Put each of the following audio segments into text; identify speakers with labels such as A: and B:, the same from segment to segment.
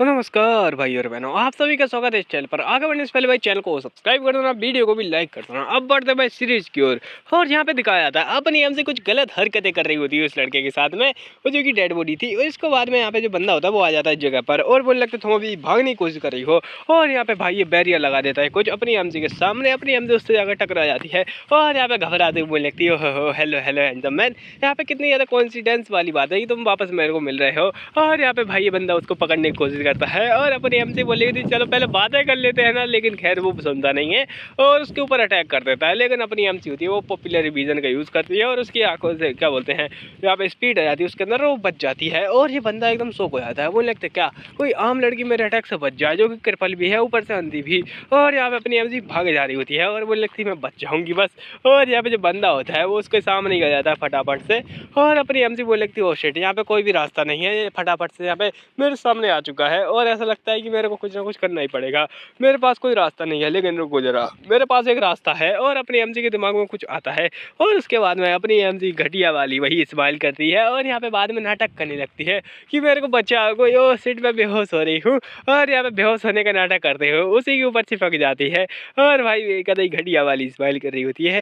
A: तो नमस्कार भाई और बहनों, आप सभी का स्वागत है इस चैनल पर। आगे बढ़ने से पहले भाई चैनल को सब्सक्राइब कर देना, वीडियो को भी लाइक कर देना। अब बढ़ते भाई सीरीज की ओर। और यहाँ पे दिखाया जाता है अपनी हमसे कुछ गलत हरकतें कर रही होती है उस लड़के के साथ में, वो जो कि डेड बॉडी थी। और इसके बाद में यहाँ पे जो बंदा होता है वो आ जाता है जगह पर और बोलने लगता है तुम अभी भागने की कोशिश कर रही हो। और यहाँ पे भाई ये बैरियर लगा देता है कुछ अपनी हमसे के सामने, अपनी हमसे उससे जाकर टकरा जाती है। और यहाँ पे घबराते हुए बोलने लगती है हो हेलो हेलो हैंडसम मैन। यहाँ पे कितनी ज़्यादा कॉन्फिडेंस वाली बात है कि तुम वापस मेरे को मिल रहे हो। और यहाँ पे भाई ये बंदा उसको पकड़ने की कोशिश करता है और अपनी हमसे बोलेगी थी चलो पहले बातें कर लेते हैं ना, लेकिन खैर वो सुनता नहीं है और उसके ऊपर अटैक कर देता है। लेकिन अपनी हमसी होती है वो पॉपुलर विजन का यूज़ करती है और उसकी आंखों से क्या बोलते हैं यहाँ पे स्पीड आ जाती है उसके अंदर, वो बच जाती है। और ये बंदा एकदम शॉक हो जाता है, वो लगता है क्या कोई आम लड़की मेरे अटैक से बच जाए, जो कि कृपल भी है ऊपर से अंधी भी। और यहाँ पे अपनी हमसी भाग जा रही होती है और वो लगती है मैं बच जाऊंगी बस। और यहाँ पे जो बंदा होता है वो उसके सामने ही आ जाता है फटाफट से। और अपनी हमसी वो लगती है ओ शिट, यहाँ पे कोई भी रास्ता नहीं है, ये फटाफट से यहाँ पे मेरे सामने आ चुका है और ऐसा लगता है कि मेरे को कुछ ना कुछ करना ही पड़ेगा। मेरे पास कोई रास्ता नहीं है, लेकिन रुको जरा, मेरे पास एक रास्ता है। और अपनी एमजी के दिमाग में कुछ आता है और उसके बाद में अपनी एमजी घटिया वाली वही स्माइल करती है और यहाँ पे बाद में नाटक करने लगती है कि मेरे को बच्चा कोई ओ सीट पे बेहोश हो रही हूँ। और यहाँ पे बेहोश होने का नाटक करते हुए उसी के ऊपर चिपक जाती है और भाई कदई घटिया वाली स्माइल कर रही होती है।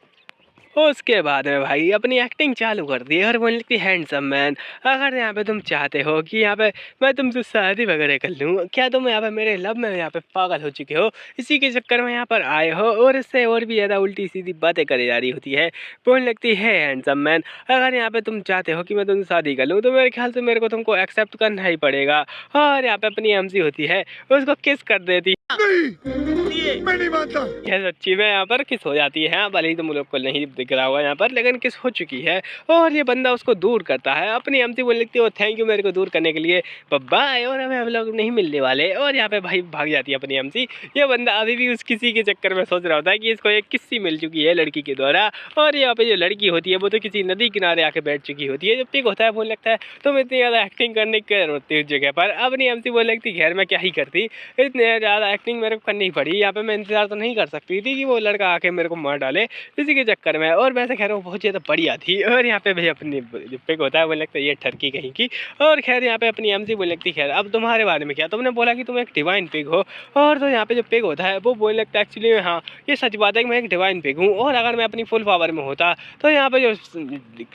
A: उसके बाद में भाई अपनी एक्टिंग चालू कर दी और बोलने लगती हैंडसम मैन, अगर यहाँ पे तुम चाहते हो कि यहाँ पे मैं तुमसे शादी वगैरह कर लूँ, क्या तुम यहाँ पे मेरे लव में यहाँ पे पागल हो चुके हो, इसी के चक्कर में यहाँ पर आए हो। और इससे और भी ज़्यादा उल्टी सीधी बातें करी जा रही होती है। बोलने लगती है हैंडसम मैन, अगर यहाँ पे तुम चाहते हो कि मैं तुमसे शादी कर लूँ तो मेरे ख्याल से मेरे को तुमको एक्सेप्ट करना ही पड़ेगा। और यहाँ पे अपनी एमसी होती है उसको किस कर देती नहीं, मैं नहीं मानता। यह सच्ची में यहाँ पर किस हो जाती है, भले ही तुम लोग को नहीं दिख रहा होगा यहाँ पर, लेकिन किस हो चुकी है। और ये बंदा उसको दूर करता है, अपनी एमसी बोलने लगती है थैंक यू मेरे को दूर करने के लिए, बाय। और हमें हम लोग नहीं मिलने वाले। और यहाँ पे भाई भाग जाती है अपनी एमसी। ये बंदा अभी भी उस किसी के चक्कर में सोच रहा होता है कि इसको एक किस्सी मिल चुकी है लड़की के द्वारा। और यहाँ पे जो लड़की होती है वो तो किसी नदी किनारे आके बैठ चुकी होती है। जो पिक होता है बोलने लगता है तुम इतनी ज़्यादा एक्टिंग करने की होती है उस जगह पर। अपनी एमसी बोलने लगती खैर मैं क्या ही करती, इतने ज़्यादा एक्टिंग मेरे को करनी पड़ी। यहाँ पे मैं इंतजार तो नहीं कर सकती थी कि वो लड़का आके मेरे को मार डाले इसी के चक्कर में। और वैसे खैर वो बहुत ज़्यादा बढ़िया थी। और यहाँ पे भाई अपनी जो पिक होता है वो लगता है ये ठरकी कहीं की। और खैर यहाँ पे अपनी एमसी बोलने लगती खैर अब तुम्हारे बारे में क्या, तुमने बोला कि तुम एक डिवाइन पिग हो। और तो यहाँ पे जो पिग होता है वो बोलने लगता है एक्चुअली हाँ ये सच बात है कि मैं एक डिवाइन पिग हूँ, और अगर मैं अपनी फुल पावर में होता तो यहाँ पे जो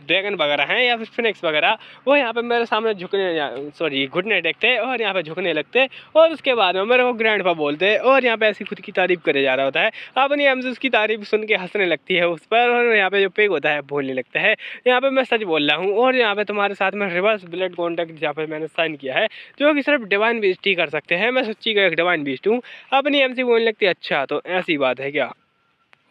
A: ड्रैगन वगैरह हैं या फिर फिनिक्स वगैरह वो यहाँ पे मेरे सामने झुकने सॉरी घुटने टेकते और यहाँ पे झुकने लगते और उसके बाद में मेरे को ग्रैंडपा बोलते। और यहाँ पे ऐसी खुद की तारीफ करे जा रहा होता है। अपनी एमसी उसकी तारीफ सुन के हंसने लगती है उस पर। और यहाँ पे जो पिग होता है बोलने लगता है यहाँ पे मैं सच बोल रहा हूँ और यहाँ पे तुम्हारे साथ में रिवर्स ब्लड कॉन्टैक्ट यहाँ पे मैंने साइन किया है, जो कि सिर्फ डिवाइन बीस्ट ही कर सकते हैं, मैं सच्ची का एक डिवाइन बीस्ट हूँ। अपनी एमसी बोलने लगती है अच्छा तो ऐसी बात है क्या,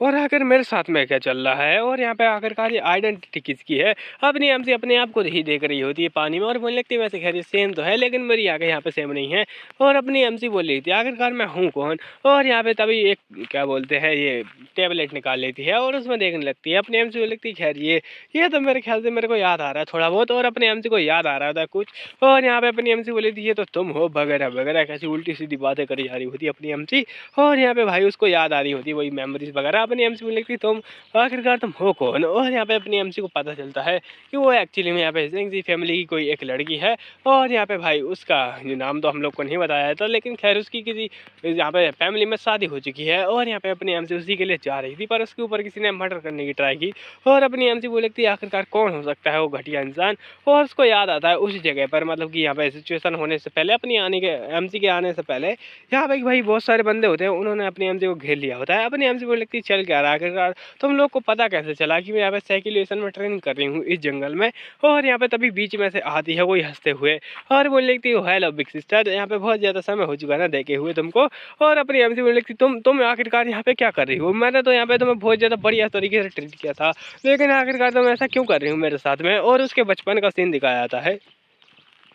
A: और आखिर मेरे साथ में क्या चल रहा है। और यहाँ पे आखिरकार ये आइडेंटिटी किसकी है। अपनी एमसी अपने आप को ही देख रही होती है पानी में और बोलने लगती है वैसे खैर ये सेम तो है लेकिन मेरी आगे यहाँ पे सेम नहीं है। और अपनी एमसी बोल रही थी आखिरकार मैं हूँ कौन। और यहाँ पे तभी एक क्या बोलते हैं ये टेबलेट निकाल लेती है और उसमें देखने लगती है। अपनी एमसी बोल लगती है खैर ये तो मेरे ख्याल से मेरे को याद आ रहा है थोड़ा बहुत, और अपनी एमसी को याद आ रहा था कुछ। और यहाँ पे अपनी एमसी बोली थी ये तो तुम हो वगैरह वगैरह, कैसी उल्टी सीधी बातें करी जा रही होती है अपनी एमसी। और यहाँ पे भाई उसको याद आ रही होती है वही मेमोरीज वगैरह। अपनी एमसी बोली लगती तुम आखिरकार तुम हो कौन। और यहाँ पे अपनी एमसी को पता चलता है कि वो एक्चुअली में यहाँ पे सिंह फैमिली की कोई एक लड़की है। और यहाँ पे भाई उसका नाम तो हम लोग को नहीं बताया था, लेकिन खैर उसकी किसी यहाँ पे फैमिली में शादी हो चुकी है। और यहाँ पे अपनी एमसी उसी के लिए जा रही थी पर उसके ऊपर किसी ने मर्डर करने की ट्राई की। और अपनी एमसी बोल लगती है आखिरकार कौन हो सकता है वो घटिया इंसान। और उसको याद आता है उस जगह पर, मतलब कि यहाँ पे सिचुएशन होने से पहले अपनी आने के एमसी के आने से पहले यहाँ पे भाई बहुत सारे बंदे होते हैं, उन्होंने अपनी एमसी को घेर लिया होता है। अपनी एमसी बोल लगती चल क्या रहा है आखिरकार, तुम लोग को पता कैसे चला कि मैं यहाँ पे साइकिलेशन में ट्रेनिंग कर रही हूँ इस जंगल में। और यहाँ पे तभी बीच में से आती है कोई हंसते हुए और बोलने लगती है हेलो बिग सिस्टर, यहाँ पे बहुत ज़्यादा समय हो चुका है ना देखे हुए तुमको। और अपनी एमसी बोलने लगती तुम आखिरकार यहाँ पे क्या कर रही हो, मैंने तो यहाँ पे तुम्हें बहुत ज़्यादा बढ़िया तरीके से ट्रीट किया था, लेकिन आखिरकार तुम ऐसा क्यों कर रही हो मेरे साथ में। और उसके बचपन का सीन दिखाया जाता है।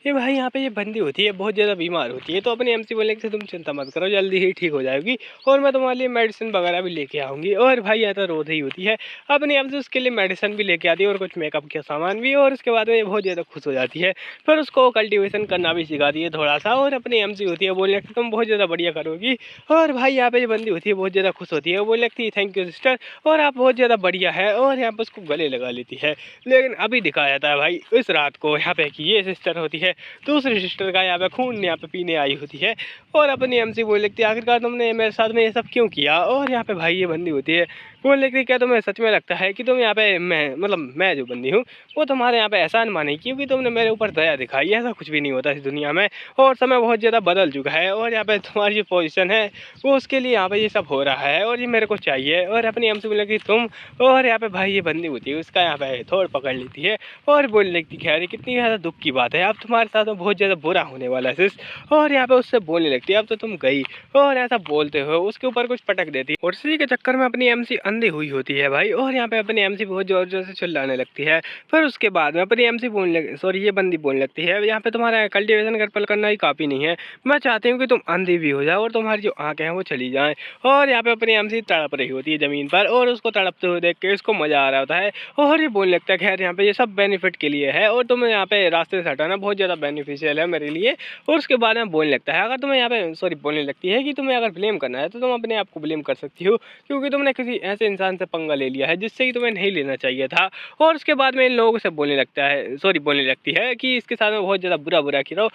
A: ये भाई यहाँ पे ये बंदी होती है बहुत ज़्यादा बीमार होती है, तो अपनी एमसी बोले कि तुम चिंता मत करो जल्दी ही ठीक हो जाएगी और मैं तुम्हारे लिए मेडिसिन वगैरह भी लेके आऊँगी। और भाई यहाँ तो रो रही होती है, अपनी एमसी उसके लिए मेडिसिन भी लेके आती है और कुछ मेकअप के सामान भी। और उसके बाद में ये बहुत ज़्यादा खुश हो जाती है, फिर उसको कल्टिवेशन करना भी सिखाती है थोड़ा सा। और अपनी एमसी होती है बोलने लगती तुम बहुत ज़्यादा बढ़िया करोगी। और भाई यहाँ पे ये बंदी होती है बहुत ज़्यादा खुश होती है, वो बोल लगती है थैंक यू सिस्टर और आप बहुत ज़्यादा बढ़िया है। और यहाँ पर उसको गले लगा लेती है। लेकिन अभी दिखाया जाता है भाई इस रात को यहाँ पे कि ये सिस्टर होती है है, दूसरी सिस्टर का यहाँ पे खून यहाँ पे पीने आई होती है और अपनी एमसी बोलने लगती है आखिरकार तुमने मेरे साथ में ये सब क्यों किया। और यहाँ पे भाई ये बंदी होती है बोलने लगती है क्या तुम्हें सच में लगता है कि तुम यहाँ पे मैं जो बंदी हूँ वो तुम्हारे यहाँ पे एहसान माने क्योंकि तुमने मेरे ऊपर दया दिखाई। ऐसा कुछ भी नहीं होता इस दुनिया में और समय बहुत ज़्यादा बदल चुका है और यहाँ पे तुम्हारी जो पोजीशन है वो उसके लिए यहाँ पे ये सब हो रहा है और ये मेरे को चाहिए। और अपनी एमसी बोलने लगती तुम और यहाँ पे भाई ये बंदी होती है उसका यहाँ पे थोड़ पकड़ लेती है और बोलने लगती खैर कितनी ज़्यादा दुख की बात है, अब तुम्हारे साथ में बहुत ज़्यादा बुरा होने वाला है सिस। और यहाँ पे उससे बोलने लगती है अब तो तुम गई और ऐसा बोलते हो उसके ऊपर कुछ पटक देती है और इसी के चक्कर में अपनी एमसी अंधी हुई होती है भाई। और यहाँ पे अपनी एमसी बहुत जोर जोर से चिल्लाने लगती है। फिर उसके बाद में अपनी एमसी ये बंदी बोलने लगती है यहाँ पे तुम्हारा कल्टीवेशन घर करना ही काफ़ी नहीं है, मैं चाहती हूँ कि तुम अंधी भी हो जाओ और तुम्हारी जो आँखें हैं वो चली जाएं। और यहाँ पे अपनी एमसी तड़प रही होती है ज़मीन पर और उसको तड़पते हुए देख के इसको मज़ा आ रहा होता है और ये बोलने लगता है खैर यहाँ पे ये सब बेनिफिट के लिए है और तुम्हें यहाँ पे रास्ते से हटाना बहुत ज़्यादा बेनिफिशियल है मेरे लिए। और उसके बाद में बोलने लगता है अगर तुम्हें यहाँ पे बोलने लगती है कि तुम्हें अगर ब्लेम करना है तो तुम अपने आप को ब्लेम कर सकती हो क्योंकि तुमने किसी ऐसे इंसान से पंगा ले लिया है जिससे कि तुम्हें नहीं लेना चाहिए था। और उसके बाद में इन लोगों से बोलने लगती है कि इसके साथ में बहुत ज़्यादा बुरा किया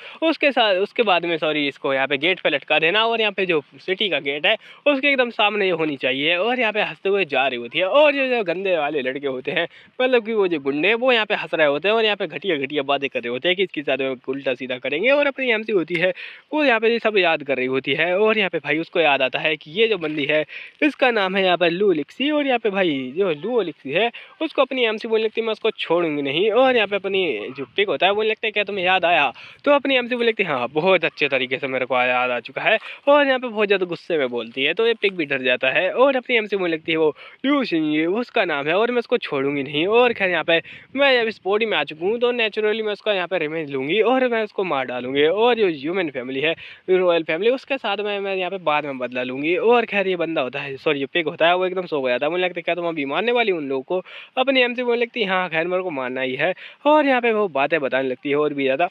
A: उसके बाद में इसको यहाँ पे गेट पे लटका देना और यहाँ पे जो सिटी का गेट है उसके एकदम सामने ये होनी चाहिए। और यहाँ पे हंसते हुए जा रही होती है और जो गंदे वाले लड़के होते हैं मतलब कि वो जो गुंडे वो यहाँ पे हंस रहे होते हैं और यहाँ पे घटिया बातें कर रहे होते हैं कि इसके साथ में उल्टा सीधा करेंगे। और अपनी एमसी होती है वो यहाँ पे सब याद कर रही होती है और यहाँ पे भाई उसको याद आता है कि ये जो बंदी है इसका नाम है यहाँ पर लू लिक्सी। और यहाँ पे भाई जो लू लिक्सी है उसको अपनी एमसी बोलने लगती है मैं उसको छोड़ूंगी नहीं। और यहाँ पे अपनी जो पिक होता है बोलने लगता है क्या तुम्हें याद आया, तो अपनी एमसी बोलने लगती है हाँ बहुत अच्छे तरीके से मेरे को याद आ चुका है। और यहाँ पे बहुत ज़्यादा गुस्से में बोलती है तो ये पिक भी डर जाता है और अपनी एमसी बोलने लगती है वो लू सिंह उसका नाम है और मैं उसको छोड़ूंगी नहीं। और खैर यहाँ पे मैं जब इस बॉडी में आ चुकी हूँ तो नेचुरली मैं उसका यहाँ पे रिवेंज लूँगी और मैं उसको मार डालूंगी और जो ह्यूमन फैमिली है रॉयल फैमिली उसके साथ में मैं यहाँ पे बाद में बदला लूँगी। और खैर ये बंदा होता है ये पिक होता है वो एकदम सो गया था। मुझे लगता है क्या तुम अभी मारने वाली उन लोगों को, अपनी एमसी बोलने लगती है हाँ खैर मेरे को मारना ही है। और यहाँ पे वो बातें बताने लगती है और भी ज़्यादा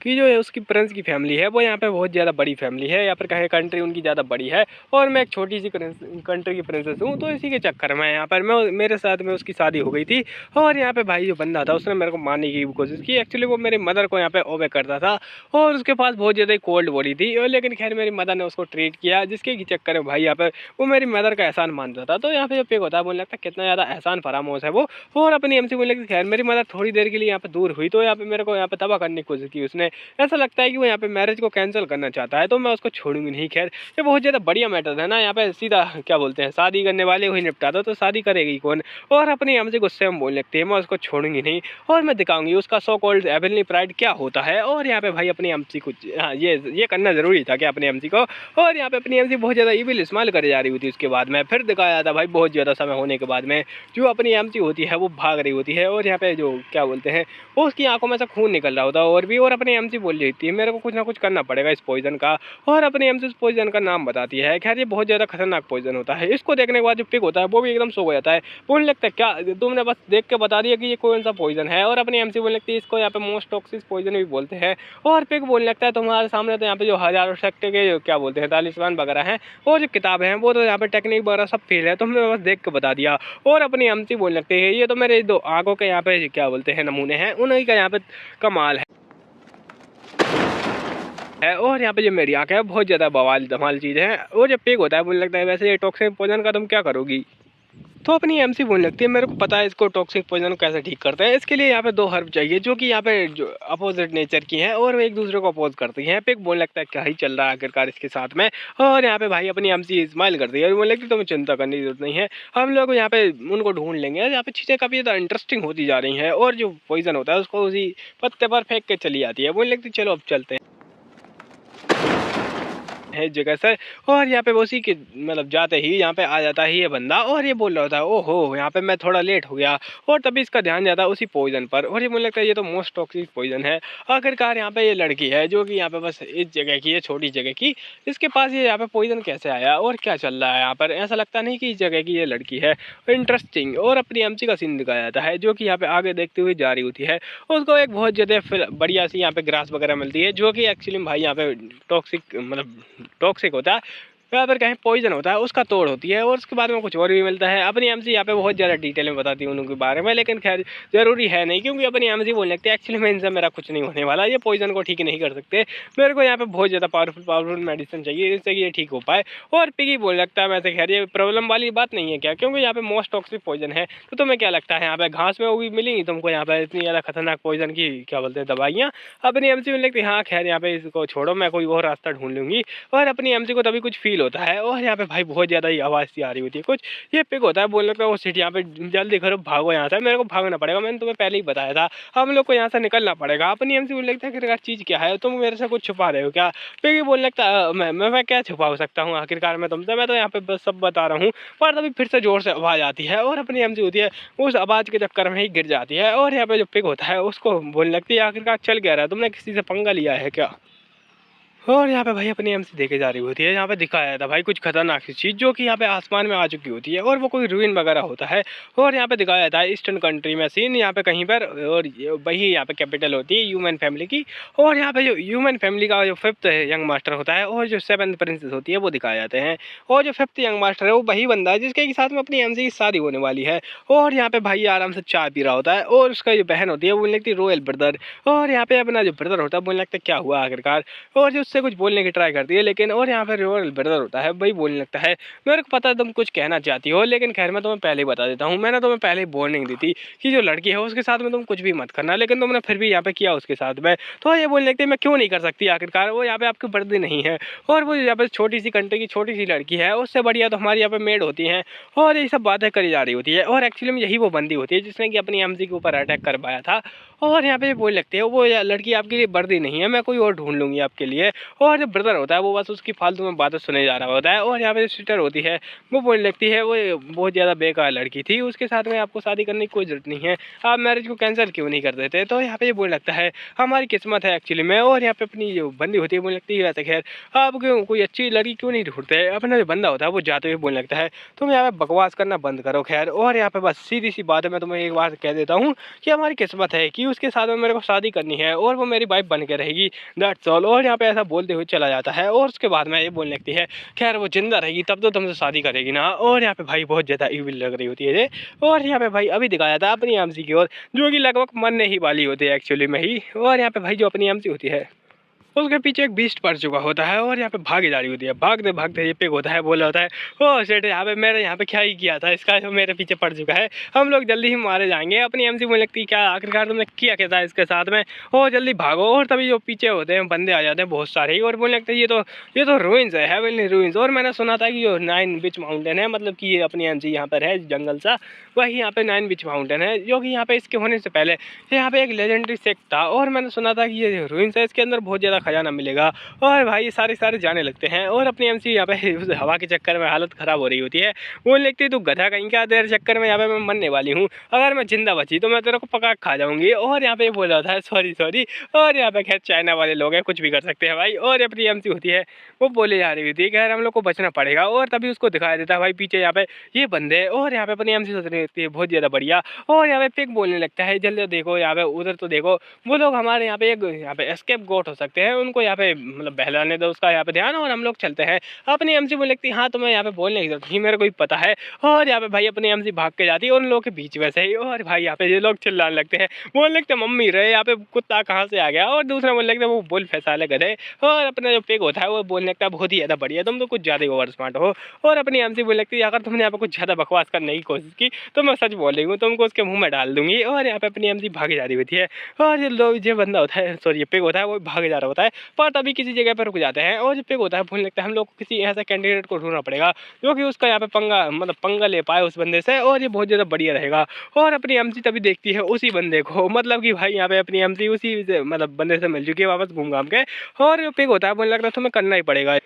A: कि जो है उसकी प्रिंस की फैमिली है वो यहाँ पे बहुत ज़्यादा बड़ी फैमिली है, यहाँ पर कहे कंट्री उनकी ज़्यादा बड़ी है और मैं एक छोटी सी कंट्री की प्रिंसेस हूँ। तो इसी के चक्कर में यहाँ पर मेरे साथ में उसकी शादी हो गई थी। और यहाँ पे भाई जो बंदा था उसने मेरे को मारने की कोशिश की, एक्चुअली वो मेरी मदर को यहाँ पे ओबे करता था और उसके पास बहुत ज़्यादा कोल्ड बॉडी थी और लेकिन खैर मेरी मदर ने उसको ट्रीट किया जिसके चक्कर में भाई यहाँ पर वो मेरी मदर का एहसान मानता था। तो यहाँ पे जो पिक होता है बोलने लगता है कितना ज़्यादा एहसान फरामोश है वो। और अपनी एमसी बोलने लगती खैर मेरी मदर थोड़ी देर के लिए यहाँ पे दूर हुई तो यहाँ पे मेरे को यहाँ पे तबाह करने की कोशिश की उसने, ऐसा लगता है कि वो यहाँ पे मैरिज को कैंसिल करना चाहता है तो मैं उसको छोड़ूंगी नहीं। खैर ये बहुत ज़्यादा बढ़िया मैटर है ना, यहाँ पे सीधा क्या बोलते हैं शादी करने वाले को ही निपटा दो तो शादी करेगी कौन। और अपनी हमसे गुस्से में बोलने लगती है मैं उसको छोड़ूंगी नहीं और मैं दिखाऊंगी उसका सो कॉल्ड हेवनली प्राइड क्या होता है। और यहाँ पे भाई अपनी एमसी को ये करना जरूरी था क्या अपनी एमसी को। और यहाँ पे अपनी एमसी बहुत ज़्यादा इविल इस्तेमाल करे जा रही होती है। उसके बाद में फिर दिखाया था भाई बहुत ज़्यादा समय होने के बाद में जो अपनी एमसी होती है वो भाग रही होती है और यहाँ पे जो क्या बोलते हैं वो उसकी आंखों में से खून निकल रहा होता है और भी। और अपनी एमसी बोल रही थी मेरे को कुछ ना कुछ करना पड़ेगा इस पॉइजन का और अपनी एमसी उस पॉइजन का नाम बताती है। खैर ये बहुत ज़्यादा खतरनाक पॉइजन होता है। इसको देखने के बाद जो पिक होता है वो भी एकदम सो जाता है, बोलने लगता है क्या तुमने बस देख के बता दिया कि ये कौन सा पॉइजन है। और अपनी एमसी बोलने लगती है इसको यहाँ पे मोस्ट टॉक्सिक पॉइजन भी बोलते हैं। और पिक बोलने लगता है तुम्हारे सामने तो यहाँ पे जो हजारों सेक्टर के जो क्या बोलते हैं तालिबान वगैरह हैं और जो किताबें हैं वो तो यहाँ पे टेक्निक वगैरह सब फेल है, तुमने बस देख के बता दिया। और अपनी एमसी बोलने लगती है ये तो मेरे दो आंखों के यहाँ पे क्या बोलते हैं नमूने हैं उन्हीं का यहाँ पे कमाल है। और यहाँ पे जो मेरी आँख है बहुत ज़्यादा बवाल धमाल चीज़ है। और जब पिक होता है बोलने लगता है वैसे ये टॉक्सिक पॉइजन का तुम क्या करोगी, तो अपनी एमसी बोलने लगती है मेरे को पता है इसको टॉक्सिक पॉइजन को कैसे ठीक करते हैं। इसके लिए यहाँ पे दो हर्ब चाहिए जो कि यहाँ पे जो अपोजिट नेचर की हैं और वो एक दूसरे को अपोज करती हैं। पिक बोलने लगता है क्या ही चल रहा है आखिरकार इसके साथ में। और यहाँ पे भाई अपनी एमसी स्माइल करती है और बोलने लगती तुम्हें चिंता करने की जरूरत नहीं है, हम लोग यहाँ पे उनको ढूंढ लेंगे। यहाँ पे चीज़ें काफ़ी ज़्यादा इंटरेस्टिंग होती जा रही हैं और जो पॉइजन होता है उसको उसी पत्ते पर फेंक के चली जाती है। बोलने लगती चलो अब चलते हैं है जगह से। और यहाँ पे उसी के मतलब जाते ही यहाँ पे आ जाता है ये बंदा और ये बोल रहा होता है ओहो यहाँ पे मैं थोड़ा लेट हो गया और तभी इसका ध्यान जाता है उसी पॉइजन पर। और ये मुझे लगता है ये तो मोस्ट टॉक्सिक पॉइजन है। आखिरकार यहाँ पे ये लड़की है जो कि यहाँ पे बस इस जगह की है छोटी जगह की, इसके पास ये यहाँ पे पॉइजन कैसे आया और क्या चल रहा है यहाँ पर, ऐसा लगता नहीं कि इस जगह की ये लड़की है। इंटरेस्टिंग। और अपनी एमसी का सीन दिखाया जाता है जो कि यहाँ पे आगे देखते हुए जा रही होती है, उसको एक बहुत ज़्यादा बढ़िया सी यहाँ पे ग्रास वगैरह मिलती है जो कि एक्चुअली भाई यहाँ पे टॉक्सिक मतलब टॉक्सिक होता है यहाँ पर कहीं पॉइजन होता है उसका तोड़ होती है और उसके बाद में कुछ और भी मिलता है। अपनी एमसी यहाँ पे बहुत ज़्यादा डिटेल में बताती है उनके बारे में, लेकिन खैर ज़रूरी है नहीं, क्योंकि अपनी एमसी बोलने लगती है एक्चुअली में इनसे मेरा कुछ नहीं होने वाला, ये पॉइजन को ठीक नहीं कर सकते, मेरे को यहाँ पे बहुत ज़्यादा पावरफुल मेडिसिन चाहिए जिससे ये ठीक हो पाए। और पिगी बोलने लगता है वैसे खैर ये प्रॉब्लम वाली बात नहीं है क्या, क्योंकि यहाँ पे मोस्ट टॉक्सिक पॉइजन है, तो तुम्हें क्या लगता है यहाँ पे घास में वो भी मिलेंगी तुमको यहाँ पे इतनी ज़्यादा खतरनाक पॉइजन की क्या बोलते हैं दवाइयाँ। अपनी एमसी बोलने लगती है हाँ खैर यहाँ पे इसको छोड़ो, मैं कोई और रास्ता ढूंढ लूँगी। और अपनी एमसी को तभी कुछ फील होता है और यहाँ पे भाई बहुत ज़्यादा ही आवाज़ सी आ रही होती है कुछ, ये पिक होता है बोलने लगता है वो सीट यहाँ पे जल्दी करो भागो यहाँ से, मेरे को भागना पड़ेगा, मैंने तुम्हें पहले ही बताया था हम लोग को यहाँ से निकलना पड़ेगा। अपनी एमसी बोलने लगता है आखिरकार चीज़ क्या है, तुम मेरे से कुछ छुपा रहे हो क्या। पिक बोलने लगता है मैं क्या छुपा सकता हूँ आखिरकार मैं तुमसे, मैं तो यहाँ पे बस सब बता रहा हूँ। पर तभी फिर से जोर से आवाज़ आती है और अपनी एमसी होती है उस आवाज़ के चक्कर में ही गिर जाती है। और यहाँ पे जो पिक होता है उसको बोलने लगती है आखिरकार चल क्या रहा है, तुमने किसी से पंगा लिया है क्या। और यहाँ पे भाई अपनी एमसी देखे जा रही होती है, यहाँ पे दिखाया था भाई कुछ खतरनाक सी चीज़ जो कि यहाँ पे आसमान में आ चुकी होती है और वो कोई रूइन वगैरह होता है। और यहाँ पे दिखाया था ईस्टर्न कंट्री में सीन यहाँ पे कहीं पर, और वही यहाँ पे कैपिटल होती है ह्यूमन फैमिली की। और यहाँ पे जो ह्यूमन फैमिली का जो 5th यंग मास्टर होता है और जो 7th प्रिंसेस होती है वो दिखाए जाते हैं। और जो 5th यंग मास्टर है वो वही बंदा है जिसके साथ में अपनी एमसी की शादी होने वाली है। और यहाँ पे भाई आराम से चाय पी रहा होता है और उसका जो बहन होती है वो बोलने लगती है रॉयल ब्रदर। और यहाँ पे अपना जो ब्रदर होता है बोलने लगता है क्या हुआ आखिरकार, और जो उससे कुछ बोलने की ट्राई करती है, लेकिन और यहाँ पे रॉयल ब्रदर होता है वही बोलने लगता है मेरे को पता है तुम कुछ कहना चाहती हो, लेकिन खैर मैं तुम्हें पहले ही बता देता हूँ, मैंने तुम्हें पहले ही वार्निंग दी थी कि जो लड़की है उसके साथ में तुम कुछ भी मत करना, लेकिन तुमने फिर भी यहाँ पे किया उसके साथ में। तो ये बोलने लगती है मैं क्यों नहीं कर सकती, आखिरकार वो यहाँ पे आपकी वर्दी नहीं है और वो यहाँ पे छोटी सी कंट्री की छोटी सी लड़की है, उससे बढ़िया तो हमारी यहाँ पे मेड होती हैं। और ये सब बातें करी जा रही होती है और एक्चुअली में यही वो बंदी होती है जिसने कि अपनी एमसी के ऊपर अटैक करवाया था। और यहाँ पे ये बोलने लगती है वो लड़की आपके लिए वर्दी नहीं है, मैं कोई और ढूंढ लूंगी आपके लिए। और जो ब्रदर होता है वो बस उसकी फालतू में बातें सुने जा रहा होता है। और यहाँ पे सिस्टर होती है वो बोलने लगती है वो बहुत ज़्यादा बेकार लड़की थी, उसके साथ में आपको शादी करने की कोई ज़रूरत नहीं है, आप मैरिज को कैंसिल क्यों नहीं कर देते। तो यहाँ पे ये बोलने लगता है हमारी किस्मत है एक्चुअली में। और यहाँ पे अपनी जो बंदी होती है बोलने लगती है वैसे खैर आप क्यों कोई अच्छी लड़की क्यों नहीं ढूंढते। अपना जो बंदा होता है वो जाते हुए बोलने लगता है तुम यहाँ पे बकवास करना बंद करो खैर। और यहाँ पे बस सीधी सी बात है, मैं तुम्हें एक बार कह देता हूँ कि हमारी किस्मत है कि उसके साथ में मेरे को शादी करनी है और वो मेरी वाइफ बन के रहेगी, दैट्स ऑल। और यहाँ पे ऐसा बोलते हुए चला जाता है और उसके बाद में ये बोलने लगती है खैर वो जिंदा रहेगी तब तो तुमसे शादी करेगी ना। और यहाँ पे भाई बहुत ज़्यादा इविल लग रही होती है ये। और यहाँ पे भाई अभी दिखाया था अपनी एमसी की ओर जो कि लगभग मरने ही वाली होती है एक्चुअली में ही। और यहाँ पे भाई जो अपनी एमसी होती है उसके पीछे एक बीस्ट पड़ चुका होता है और यहाँ पे भागी जा रही होती है, भागते भागते ये पिक होता है बोला होता है ओ सेठ यहाँ पे मैंने यहाँ पे क्या ही किया था, इसका जो मेरे पीछे पड़ चुका है, हम लोग जल्दी ही मारे जाएंगे। अपनी एमसी मुझे लगती है क्या आखिरकार तुमने किया क्या था इसके साथ में, ओ जल्दी भागो। और तभी जो पीछे होते हैं बंदे आ जाते हैं बहुत सारे और बोलने लगते हैं ये तो रूइंस है हेवनली रूइंस। और मैंने सुना था कि जो 9 बीच माउंटेन है, मतलब कि ये अपनी एमसी यहाँ पर है जंगल सा, वही यहाँ पे 9 बीच माउंटेन है जो कि यहाँ पे इसके होने से पहले यहाँ पे एक लेजेंडरी सेक्ट था। और मैंने सुना था कि ये रूइंस है, इसके अंदर बहुत ज़्यादा खजाना मिलेगा। और भाई सारे जाने लगते हैं और अपनी एमसी यहाँ पे उस हवा के चक्कर में हालत ख़राब हो रही होती है। वो लगती है तू गधा कहीं क्या, तेरे चक्कर में यहाँ पे मैं मरने वाली हूँ, अगर मैं जिंदा बची तो मैं तेरे को पका खा जाऊंगी। और यहाँ पे बोल रहा था सॉरी। और यहाँ पे खैर चाइना वाले लोग हैं कुछ भी कर सकते हैं भाई। और अपनी एमसी होती है वो बोले जा रही होती है खैर हम लोग को बचना पड़ेगा। और तभी उसको दिखाया देता है भाई पीछे यहाँ पे ये बंदे। और यहाँ पे अपनी एमसी सोच रही होती है बहुत ज़्यादा बढ़िया। और यहाँ पे पिक बोलने लगता है जल्दी देखो यहाँ पे उधर तो देखो वो लोग हमारे यहाँ पे एक यहाँ पे एस्केप गोट हो सकते हैं, उनको यहाँ पे मतलब बहलाने दो उसका यहाँ पे ध्यान और हम लोग चलते हैं। अपनी एमसी बोलने लगती है हाँ तुम्हें यहाँ पे बोलने की जरूरत नहीं, मेरे को भी पता है। और यहाँ पे भाई अपनी एमसी भाग के जाती है उन लोगों के बीच में से ही। और भाई यहाँ पे ये लोग चिल्लाने लगते हैं, बोलने लगते मम्मी रहे यहाँ पे कुत्ता कहाँ से आ गया। और दूसरा बोलने लगता है वो बोल फैसाले गधे। और अपना जो पिग होता है वो बोलने लगता है बहुत ही ज़्यादा बढ़िया, तुम तो कुछ ज़्यादा ही ओवर स्मार्ट हो। और अपनी एमसी बोलने लगती है अगर तुमने यहाँ पे कुछ ज़्यादा बकवास करने की कोशिश की तो मैं सच बोल रही हूँ तुमको उसके मुँह में डाल दूंगी। और यहाँ पे अपनी एमसी भागी जा रही होती है और ये लोग जो बंदा होता है सॉरी ये पिग होता है वो भागे जा रहा होता है। पर तभी किसी जगह पर रुक जाते हैं और जो पिग होता है बोलने लगता है हम लोग को किसी ऐसा कैंडिडेट को ढूंढना पड़ेगा जो कि उसका यहाँ पे पंगा ले पाए उस बंदे से, और ये बहुत ज़्यादा बढ़िया रहेगा। और अपनी एमसी तभी देखती है उसी बंदे को, मतलब कि भाई यहाँ पे अपनी एमसी उसी मतलब बंदे से मिल चुकी है वापस घूम घाम के। और जो पिग होता है बोलने लगता है तुम्हें करना ही पड़ेगा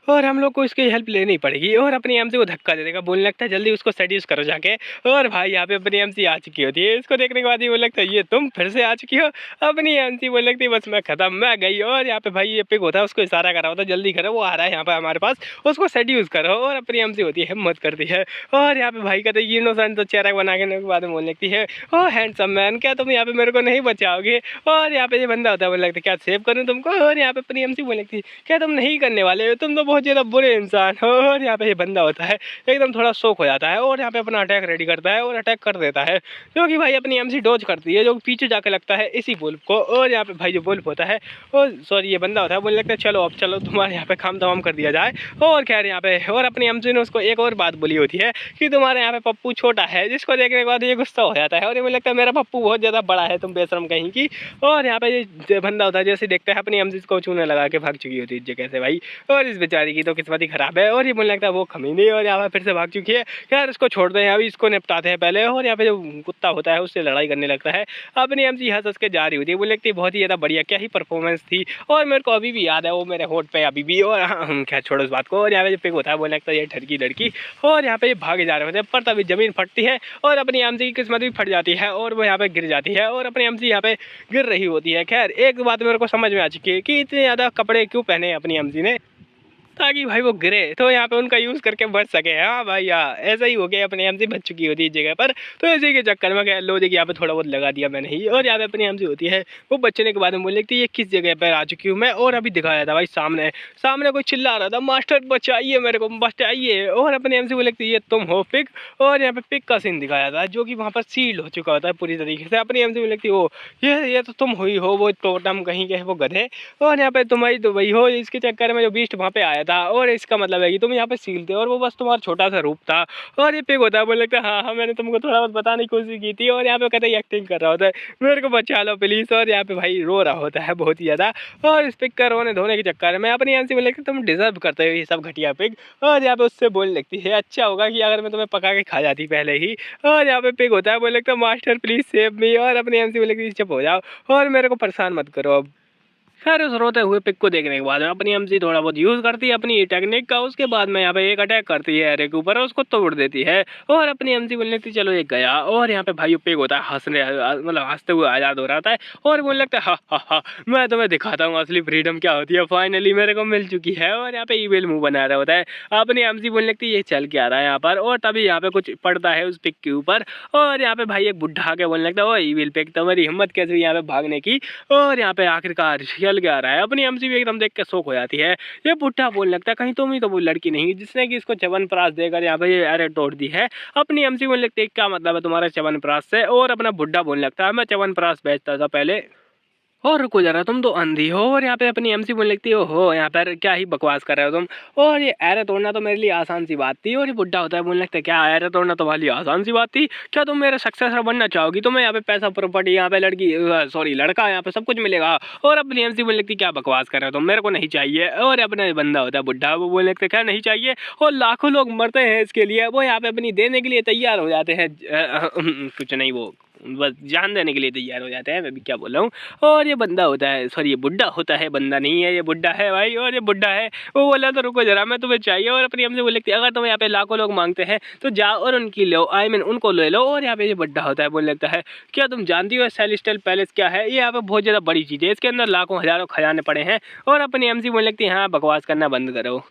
A: और हम लोग को इसकी हेल्प लेनी पड़ेगी। और अपनी एमसी को धक्का दे देगा, बोलने लगता है जल्दी उसको सेड्यूस करो जाके। और भाई यहाँ पे अपनी एमसी आ चुकी होती है, इसको देखने के बाद ये बोलने लगता है ये तुम फिर से आ चुकी हो। अपनी एमसी बोलने लगती है बस मैं खत्म मैं गई। और यहाँ पे भाई ये पिग होता है उसको इशारा करा होता है जल्दी करो वो आ रहा है यहाँ पे हमारे पास, उसको सेड्यूस करो। और अपनी एमसी होती है हिम्मत करती है और यहाँ पे भाई कहते हैं इनोसेंट तो चेहरा बना के बाद में बोलने लगती है ओ हैंडसम मैन क्या तुम यहाँ पे मेरे को नहीं बचाओगे। और यहाँ पे ये बंदा होता है बोलने लगता है क्या सेव करूँ तुमको। और यहाँ पे अपनी एमसी बोलने लगती है क्या तुम नहीं करने वाले हो, तुम तो बहुत ज़्यादा बुरे इंसान। और यहाँ पे ये बंदा होता है एकदम थोड़ा शौक हो जाता है और यहाँ पे अपना अटैक रेडी करता है और अटैक कर देता है, क्योंकि भाई अपनी एमसी डॉज करती है जो पीछे जाके लगता है इसी वुल्फ को। और यहाँ पे भाई जो वुल्फ होता है और सॉरी ये बंदा होता है बोलने लगता है चलो अब चलो तुम्हारे यहाँ पे काम तमाम कर दिया जाए। और खैर यहाँ पे और अपनी एमसी ने उसको एक और बात बोली होती है कि तुम्हारे यहाँ पे पप्पू छोटा है, जिसको देखने के बाद ये गुस्सा हो जाता है और ये मुझे लगता है मेरा पप्पू बहुत ज़्यादा बड़ा है, तुम बेशरम कहीं की। और यहाँ पे ये बंदा होता है जैसे देखता है अपनी एमसी को चूने लगा के भाग चुकी होती है इस जगह से भाई। और इस बेचारी की तो किस्मत ही खराब है और ये मुझे लगता है वो खमीनी और यहाँ पे फिर से भाग चुकी है। यार इसको छोड़ दें, अभी इसको निपटाते हैं पहले। और यहाँ पे जो कुत्ता होता है उससे लड़ाई करने लगता है, अपनी एमसी हंस हंस के जा रही होती है। मुझे लगती है बहुत ही ज़्यादा बढ़िया, क्या ही परफॉर्मेंस थी और मेरे को अभी भी याद है वो मेरे होठ पे अभी भी। और खैर छोड़ो इस बात को। और यहाँ पे जो पिक होता है बोलने लगता है ये ठरकी लड़की। और यहाँ पे ये भागे जा रहे होते हैं पर तभी जमीन फटती है और अपनी एमसी की किस्मत भी फट जाती है और वो यहाँ पे गिर जाती है और अपनी एमसी यहाँ पे गिर रही होती है। खैर एक बात मेरे को समझ में आ चुकी है कि इतने ज़्यादा कपड़े क्यों पहने अपनी एमसी ने, ताकि भाई वो गिरे तो यहाँ पे उनका यूज़ करके बच सके। हाँ भाई यार ऐसा ही हो गया, अपनी एमसी बच चुकी होती है इस जगह पर, तो इसी के चक्कर में क्या लॉजिक यहाँ पे थोड़ा बहुत लगा दिया मैंने ही। और यहाँ पे अपनी एमसी होती है वो बचने के बाद में बोल लगती है ये किस जगह पर आ चुकी हूँ मैं। और अभी दिखाया था भाई सामने सामने कोई चिल्ला रहा था मास्टर बचाइए मेरे को बचाइए। और अपनी एमसी बोल लगती है ये तुम हो पिक। और यहाँ पे पिक का सीन दिखाया था जो कि वहाँ पर सील्ड हो चुका होता है पूरी तरीके से। अपनी एमसी बोल लगती है ओ ये तो तुम हुई हो वो टोटम कहीं के वो गधे। और यहाँ पे तुम्हारी तो वही हो, इसके चक्कर में जो बीस्ट वहाँ पे आया था और इसका मतलब है कि तुम यहाँ पे सील थे और वो बस तुम्हारा छोटा सा रूप था। और ये पिक होता है बोल लगता है हाँ मैंने तुमको थोड़ा बहुत बताने की कोशिश की थी। और यहाँ पे कहते हैं एक्टिंग कर रहा होता है मेरे को बचा लो प्लीज़। और यहाँ पे भाई रो रहा होता है बहुत ही ज़्यादा। और इस पिक का रोने धोने के चक्कर में अपनी एमसी बोल लगती तुम डिजर्व करते हो ये सब घटिया पिक। और यहाँ पे उससे बोलने लगती है अच्छा होगा कि अगर मैं तुम्हें पका के खा जाती पहले ही। और यहाँ पे पिक होता है बोल लगता मास्टर प्लीज़ सेव मी। और अपनी एमसी बोल लगती चुप हो जाओ और मेरे को परेशान मत करो अब। खैर उस रोते हुए पिक को देखने के बाद में अपनी एमसी थोड़ा बहुत यूज़ करती है अपनी टेक्निक का। उसके बाद में यहाँ पे एक अटैक करती है एरे के ऊपर और उसको तोड़ देती है। और अपनी एमसी बोलने लगती चलो ये गया। और यहाँ पे भाई पिक होता है हंसने मतलब हंसते हुए आज़ाद हो रहा है और बोलने लगता है हा मैं तुम्हें दिखाता हूँ असली फ्रीडम क्या होती है, फाइनली मेरे को मिल चुकी है। और यहाँ पे ईविल मुंह बना रहा होता है अपनी एमसी बोलने लगती ये चल के आ रहा है यहाँ पर। और तभी यहाँ पे कुछ पड़ता है उस पिक के ऊपर और यहाँ पे भाई एक बुढ़ा आके बोलने लगता है ओ ईविल पिक तुम्हारी हिम्मत कैसे हुई यहाँ पे भागने की। और यहाँ पे आखिरकार चल के आ रहा है। अपनी एमसी भी एकदम देख के शौक हो जाती है। ये बुढ़ा बोलने लगता है कहीं तुम ही तो वो लड़की नहीं जिसने कि इसको च्यवनप्राश देकर यहाँ पे ये अरे तोड़ दी है। अपनी एमसी बोलने लगती है क्या मतलब है तुम्हारा च्यवनप्राश से। और अपना बुढ़ा बोलने लगता है मैं च्यवनप्राश बेचता था पहले। और रुको जरा तुम तो अंधी हो। और यहाँ पे अपनी एमसी बोलने लगती हो यहाँ पर क्या ही बकवास कर रहे हो तुम। और ये एरे तोड़ना तो मेरे लिए आसान सी बात थी। और ये बुढ़ा होता है बोलने लगता है क्या एरे तोड़ना तुम्हारे लिए आसान सी बात थी, क्या तुम मेरे सक्सेसर बनना चाहोगी, तुम्हें यहाँ पे पैसा प्रॉपर्टी यहाँ पे लड़की सॉरी लड़का यहाँ पे सब कुछ मिलेगा। और अपनी एमसी बोलने लगती क्या बकवास कर रहे हो तुम, मेरे को नहीं चाहिए। और अपना बंदा होता है बुढ़ा वो बोलने लगता है क्या नहीं चाहिए। और लाखों लोग मरते हैं इसके लिए, वो यहाँ पे अपनी देने के लिए तैयार हो जाते हैं कुछ नहीं वो बस जान देने के लिए तैयार हो जाते हैं, मैं भी क्या बोल रहा हूँ। और ये बंदा होता है सॉरी ये बुढ़ा होता है, बंदा नहीं है ये बुढ़ा है भाई। और ये बुढ़ा है वो बोला तो रुको जरा मैं तुम्हें चाहिए। और अपनी हमसे बोल लगती है अगर तुम्हें यहाँ पे लाखों लोग मांगते हैं तो जाओ और उनकी लो आई मीन उनको ले लो। और यहाँ पे ये बुढ़ा होता है बोलने लगता है क्या तुम जानती हो सेलेस्टियल पैलेस क्या है, ये यहाँ पे बहुत ज़्यादा बड़ी चीज़ है, इसके अंदर लाखों हज़ारों खजाने पड़े हैं। और अपनी एमसी बोलने लगती है हाँ बकवास करना बंद करो।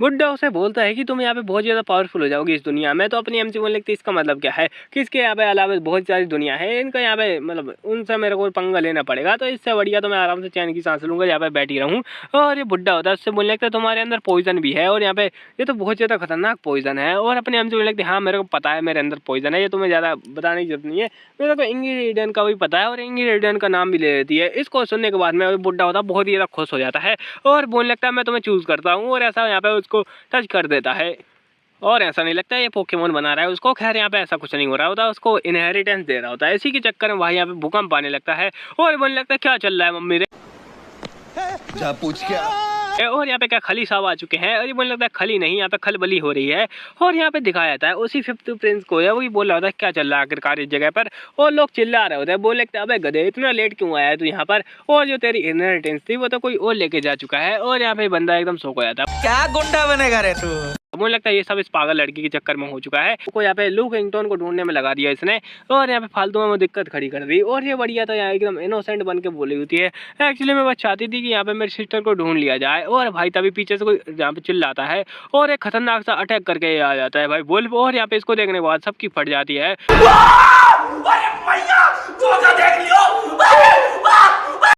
A: बुड्ढा उसे बोलता है कि तुम यहाँ पे बहुत ज़्यादा पावरफुल हो जाओगी इस दुनिया में। तो अपनी एमसी बोलने लगती है इसका मतलब क्या है कि इसके यहाँ पे अलावा बहुत सारी दुनिया है, इनका यहाँ पे मतलब उनसे मेरे को पंगा लेना पड़ेगा, तो इससे बढ़िया तो मैं आराम से चैन की सांस लूँगा यहाँ पे बैठी रहूँ। और ये बुड्ढा होता है उससे बोलने लगता है तुम्हारे अंदर पॉइजन भी है और यहाँ पे ये तो बहुत ज़्यादा खतरनाक पॉइजन है। और अपनी एमसी बोलने लगती है हाँ मेरे को पता है मेरे अंदर पॉइजन है, ये तुम्हें ज़्यादा बताने की जरूरत नहीं है, मेरे को इंग्रेडिएंट का भी पता है और इंग्रेडिएंट का नाम भी ले लेती है। इसको सुनने के बाद में बुड्ढा होता है बहुत ही ज़्यादा खुश हो जाता है और बोलने लगता है मैं तुम्हें चूज़ करता हूँ। और ऐसा यहाँ पे उसको टच कर देता है और ऐसा नहीं लगता है ये पोकेमोन बना रहा है उसको। खैर यहाँ पे ऐसा कुछ नहीं हो रहा होता, उसको इनहेरिटेंस दे रहा होता है। इसी के चक्कर में भाई यहाँ पे भूकंप आने लगता है और बोलने लगता है क्या चल रहा है मम्मी रे
B: जा पूछ क्या।
A: और यहाँ पे क्या खली साहब आ चुके हैं और ये बोलने लगता है खली नहीं यहाँ पे खलबली हो रही है। और यहाँ पे दिखाया जाता है उसी फिफ्थ प्रिंस को है वही बोल रहा होता है क्या चल रहा है आखिरकार इस जगह पर। और लोग चिल्ला रहे होते हैं बोल लगता है अबे गधे इतना लेट क्यों आया है तू यहाँ पर, और जो तेरी इनहेरिटेंस थी वो तो कोई और लेके जा चुका है। और यहाँ पे बंदा एकदम शौक हो जाता है
B: क्या गुंडा बनेगा रे तू।
A: मुझे लगता है ये सब इस पागल लड़की के चक्कर में हो चुका है। को यहाँ पे लू किंगटन को ढूंढने में लगा दिया इसने और यहाँ पे फालतू में दिक्कत खड़ी कर दी। और ये बढ़िया तो यहाँ एकदम इनोसेंट बन के बोली होती है एक्चुअली मैं बस चाहती थी कि यहाँ पे मेरी सिस्टर को ढूंढ लिया जाए। और भाई तभी पीछे से कोई यहाँ पे चिल्लाता है और एक खतरनाक सा अटैक करके आ जाता है भाई वुल्फ। और यहाँ पे इसको देखने के बाद सबकी फट जाती है।